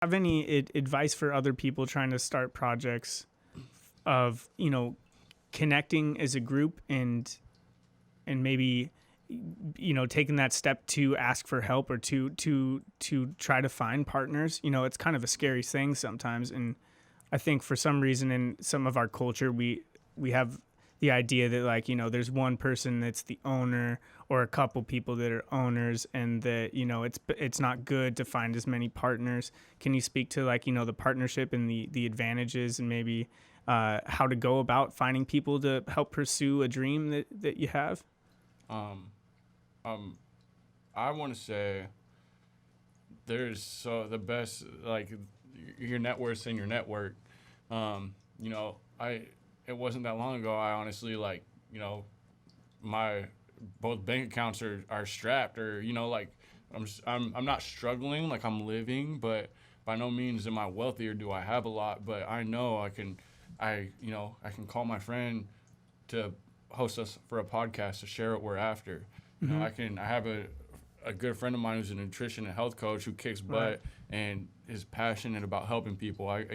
Have any advice for other people trying to start projects of, connecting as a group and maybe, taking that step to ask for help or to try to find partners? It's kind of a scary thing sometimes, and I think for some reason in some of our culture we have the idea that, like, there's one person that's the owner or a couple people that are owners, and that, it's not good to find as many partners. Can you speak to, like, the partnership and the advantages, and maybe how to go about finding people to help pursue a dream that you have? Um, I want to say there's the best, like, your net worth's in your network. I it wasn't that long ago. I honestly, like, my both bank accounts are strapped, or, like, I'm not struggling, like I'm living, but by no means am I wealthy or do I have a lot. But I know I can call my friend to host us for a podcast to share what we're after. Mm-hmm. I have a good friend of mine who's a nutrition and health coach who kicks Right. butt and is passionate about helping people. That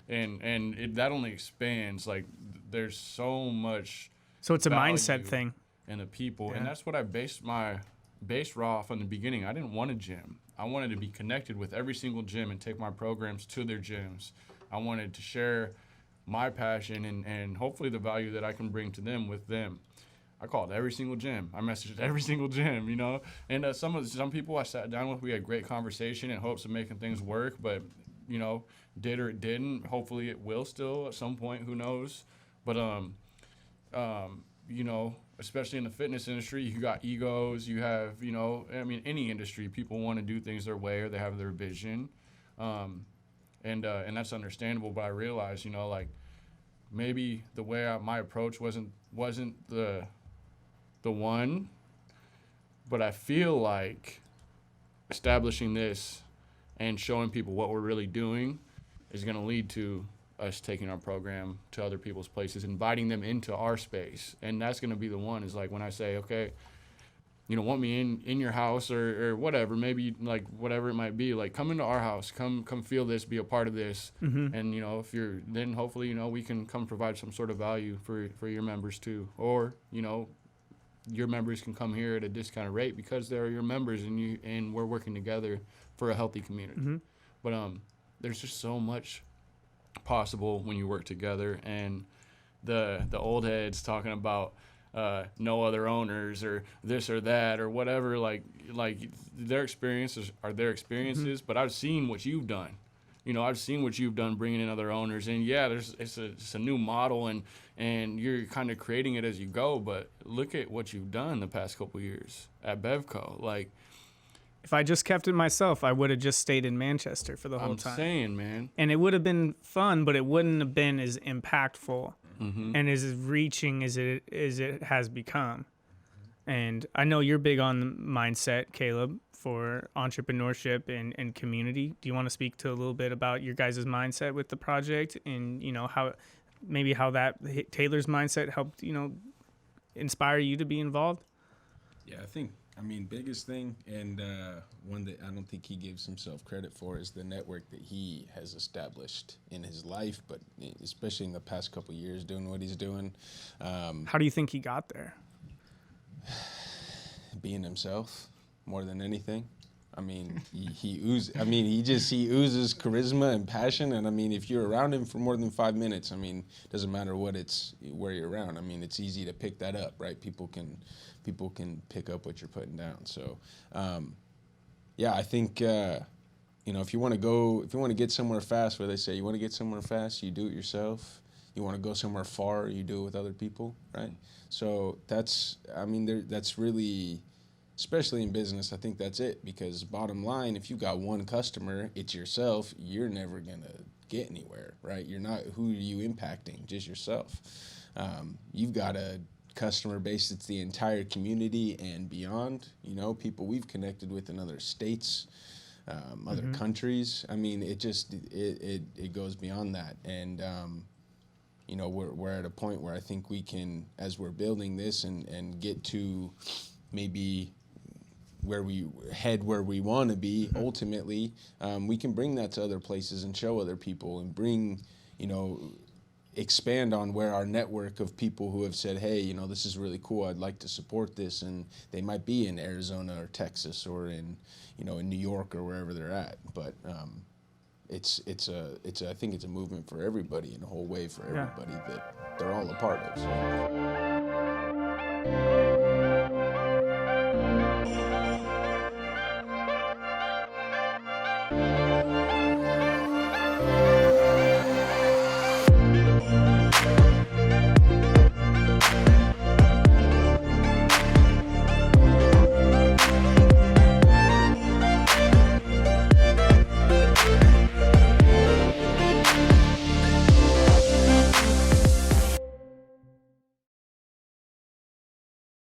only expands. Like, there's so much So it's a mindset value thing. in the people, and Yeah. that's what I based Raw from the beginning. I didn't want a gym. I wanted to be connected with every single gym and take my programs to their gyms. I wanted to share my passion and hopefully the value that I can bring to them with them. I called every single gym. I messaged every single gym, And some people I sat down with, we had great conversation in hopes of making things work, but, did or it didn't. Hopefully it will still at some point. Who knows? But especially in the fitness industry, you got egos. You have, any industry, people want to do things their way or they have their vision, and that's understandable. But I realized, like, maybe the way my approach wasn't the one, but I feel like establishing this and showing people what we're really doing is going to lead to us taking our program to other people's places, inviting them into our space. And that's going to be the one, is like when I say, okay, want me in your house or whatever, maybe, like, whatever it might be, like, come into our house, come feel this, be a part of this. Mm-hmm. And, if you're, then hopefully, we can come provide some sort of value for your members too. Or, your members can come here at a discounted rate because they're your members, and we're working together for a healthy community. Mm-hmm. But there's just so much possible when you work together, and the old heads talking about no other owners or this or that or whatever, like their experiences are their experiences. Mm-hmm. But I've seen what you've done. I've seen what you've done bringing in other owners, and yeah, it's a new model, and you're kind of creating it as you go. But look at what you've done the past couple years at Bevco. Like, If I just kept it myself, I would have just stayed in Manchester for the whole I'm time. saying, man. And it would have been fun, but it wouldn't have been as impactful Mm-hmm. and as reaching as it has become. And I know you're big on the mindset, Caleb, for entrepreneurship and community. Do you want to speak to a little bit about your guys' mindset with the project, and how that Taylor's mindset helped inspire you to be involved? Yeah, biggest thing, and one that I don't think he gives himself credit for, is the network that he has established in his life, but especially in the past couple of years doing what he's doing. How do you think he got there? Being himself more than anything. He oozes charisma and passion, and if you're around him for more than 5 minutes, doesn't matter where you're around. It's easy to pick that up, right? People can pick up what you're putting down. So, I think if you want to get somewhere fast, where they say you want to get somewhere fast, you do it yourself. You want to go somewhere far, you do it with other people, right? So that's really, especially in business, I think that's it. Because bottom line, if you got one customer, it's yourself, you're never going to get anywhere, right? You're not, who are you impacting? Just yourself. You've got a customer base that's the entire community and beyond, people we've connected with in other states, other Mm-hmm. countries. It goes beyond that. And, we're at a point where I think we can, as we're building this and get to maybe where we head, where we want to be ultimately, we can bring that to other places and show other people and bring, you know, expand on where our network of people who have said, hey, you know, this is really cool, I'd like to support this, and they might be in Arizona or Texas or in, you know, in New York or wherever they're at. But I think it's a movement for everybody and a whole way for everybody that they're all a part of. So.